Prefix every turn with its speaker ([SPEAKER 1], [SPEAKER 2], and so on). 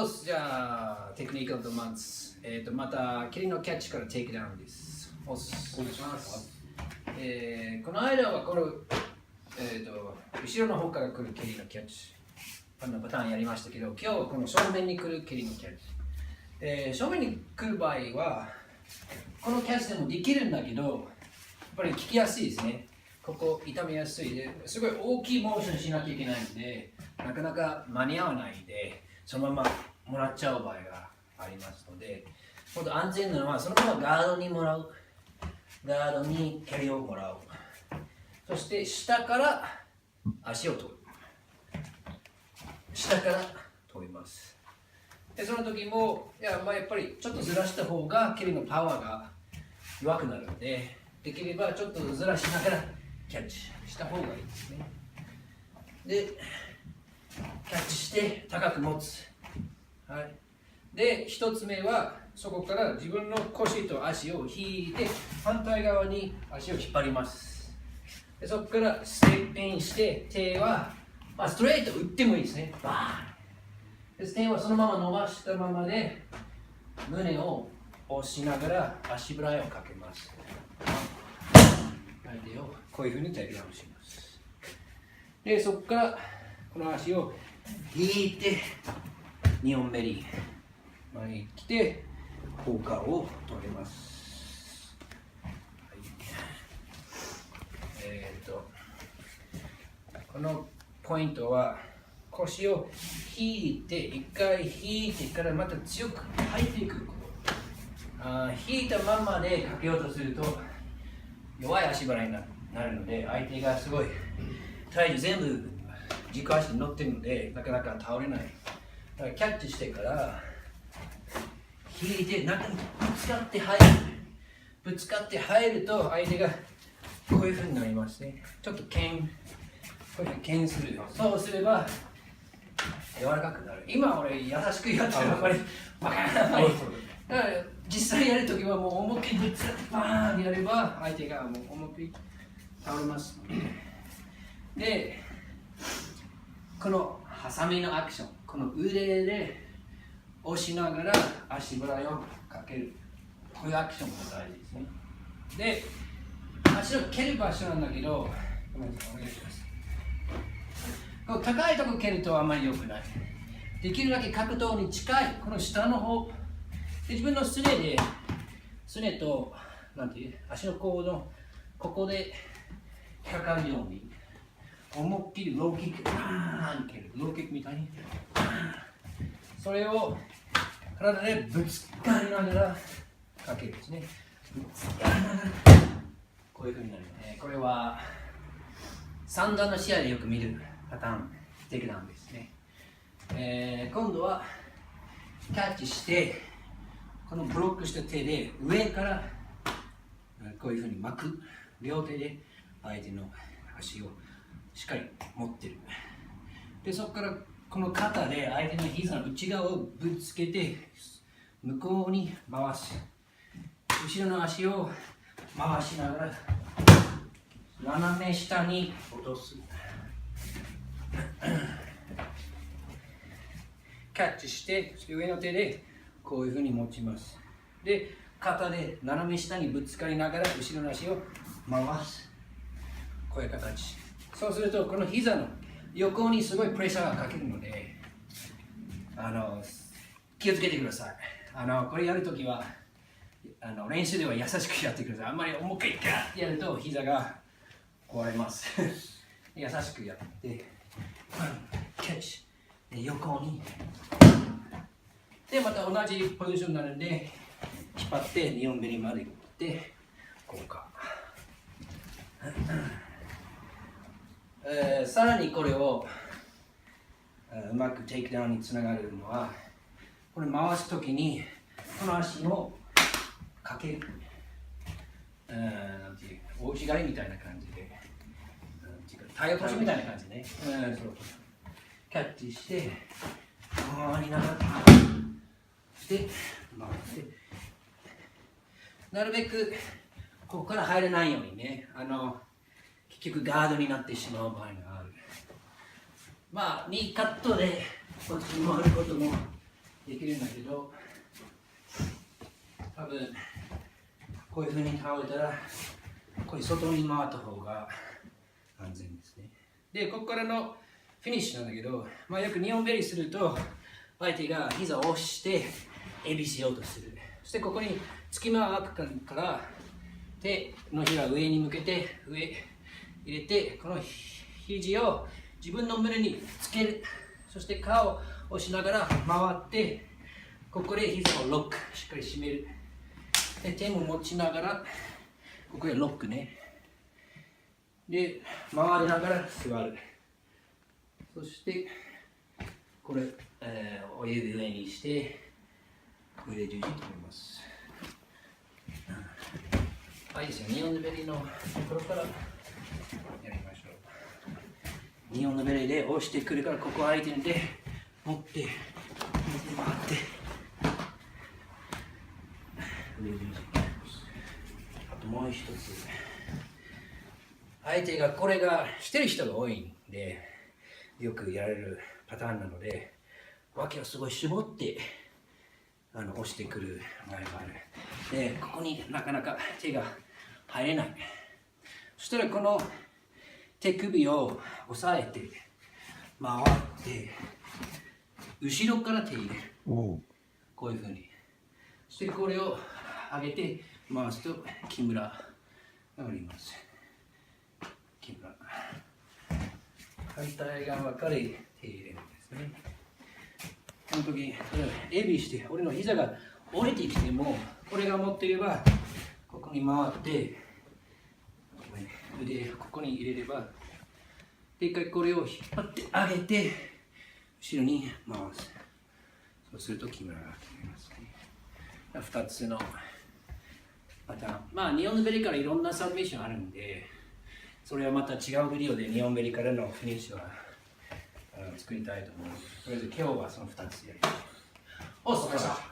[SPEAKER 1] じゃあ、テクニカルとマンツ。また、蹴りのキャッチからテイクダウンです。お願いします。この間はこの、後ろの方から来る蹴りのキャッチ。こんなパターンやりましたけど、今日はこの正面に来る蹴りのキャッチ。正面に来る場合は、このキャッチでもできるんだけど、やっぱり効きやすいですね。ここ痛めやすいで、すごい大きいモーションしなきゃいけないので、なかなか間に合わないで、そのままもらっちゃう場合がありますので、もっと安全なのは、そのままガードにもらう。ガードに蹴りをもらう。そして下から足を取る。下から取ります。で、その時も、やっぱりちょっとずらした方が蹴りのパワーが弱くなるので、できればちょっとずらしながらキャッチした方がいいですね。で、キャッチして高く持つ。はい。で、一つ目はそこから自分の腰と足を引いて反対側に足を引っ張ります。で、そこからステップインして手は、ストレート打ってもいいですね。バーン。で、手はそのまま伸ばしたままで胸を押しながら足払いをかけます。相手をこういうふうにテイクダウンします。で、そこからこの足を引いて2本目に前に来て効果を取れます。はい、このポイントは腰を引いて一回引いてからまた強く入っていくこと。引いたままでかけようとすると弱い足払いになるので、相手がすごい体重全部軸足に乗ってるのでなかなか倒れない。だからキャッチしてから引いて中にぶつかって入る。ぶつかって入ると相手がこういう風になりますね。ちょっとこういう風に牽する。そうすれば柔らかくなる。今俺優しくやってるあんまりバカーン。だから実際やるときはもう思いっきりぶつかってバーンってやれば相手がもう思いっきり倒れます。で、このハサミのアクション、この腕で押しながら足払いをかける。こういうアクションも大事ですね。で、足を蹴る場所なんだけど、ごめんなさい、お願いします。こう高いところ蹴るとあんまり良くない。できるだけ格闘に近い、この下の方、で自分のすねと、なんていう、足の甲のここで引っかかるように、思いっきりローキック、バーン蹴る。ローキックみたいに。それを体でぶつかりながらかけるですね。ぶつかりながら、こういう風になりますね。これは散々の試合でよく見るパターン、テイクダウンですね。今度はキャッチして、このブロックした手で上からこういう風に巻く。両手で相手の足をしっかり持ってる。で、そこからこの肩で相手の膝の内側をぶつけて向こうに回す。後ろの足を回しながら斜め下に落とす。キャッチして、上の手でこういうふうに持ちます。で、肩で斜め下にぶつかりながら後ろの足を回す。こういう形。そうするとこの膝の横にすごいプレッシャーがかけるので、気をつけてください。これやるときは練習では優しくやってください。あんまり重くいガーってやると膝が壊れます。優しくやって、キャッチ。で、横に。で、また同じポジションになるんで、引っ張って2本目まで行って、こうか。さらにこれをうまくテイクダウンにつながるのは、これ回すときにこの足をかける。なんていう、大内刈りみたいな感じで、体落としみたいな感じね。そうキャッチして、回りながら、で、回って、なるべくここから入れないようにね、結局ガードになってしまう場合がある。ニーカットでこっちに回ることもできるんだけど、多分こういう風に倒れたらこれ外に回った方が安全ですね。で、ここからのフィニッシュなんだけど、まあ、よく日本ベリーすると相手が膝を押してエビしようとする。そしてここに隙間が空くから手のひらを上に向けて上入れて、この肘を自分の胸につける。そして顔を押しながら回ってここで膝をロックしっかり締める。で、手も持ちながらここでロックね。で、回りながら座る。そしてこれ、お指上にしてこれで十字止めます。いいですよ。日本のベリーのところからやりましょう。日本のベリーで押してくるから、ここ相手で持って回ってあともう一つ、相手がこれがしてる人が多いんでよくやられるパターンなので、脇をすごい絞って押してくる場合がある。で、ここになかなか手が入れない。そしたらこの手首を押さえて回って後ろから手入れる。こういうふうに。そしてこれを上げて回すと木村があります。木村。反対側から手入れるんですね。この時、エビして俺の膝が折れてきても、これが持っていればここに回って腕ここに入れれば、で一回これを引っ張って上げて後ろに回す。そうすると木村が決めますね。2つのパターン。まあ日本のベリーからいろんなサブミッションあるんで、それはまた違うビデオで日本ベリーからのフィニッシュは作りたいと思うので、とりあえず今日はその2つやります。お疲れ様でした。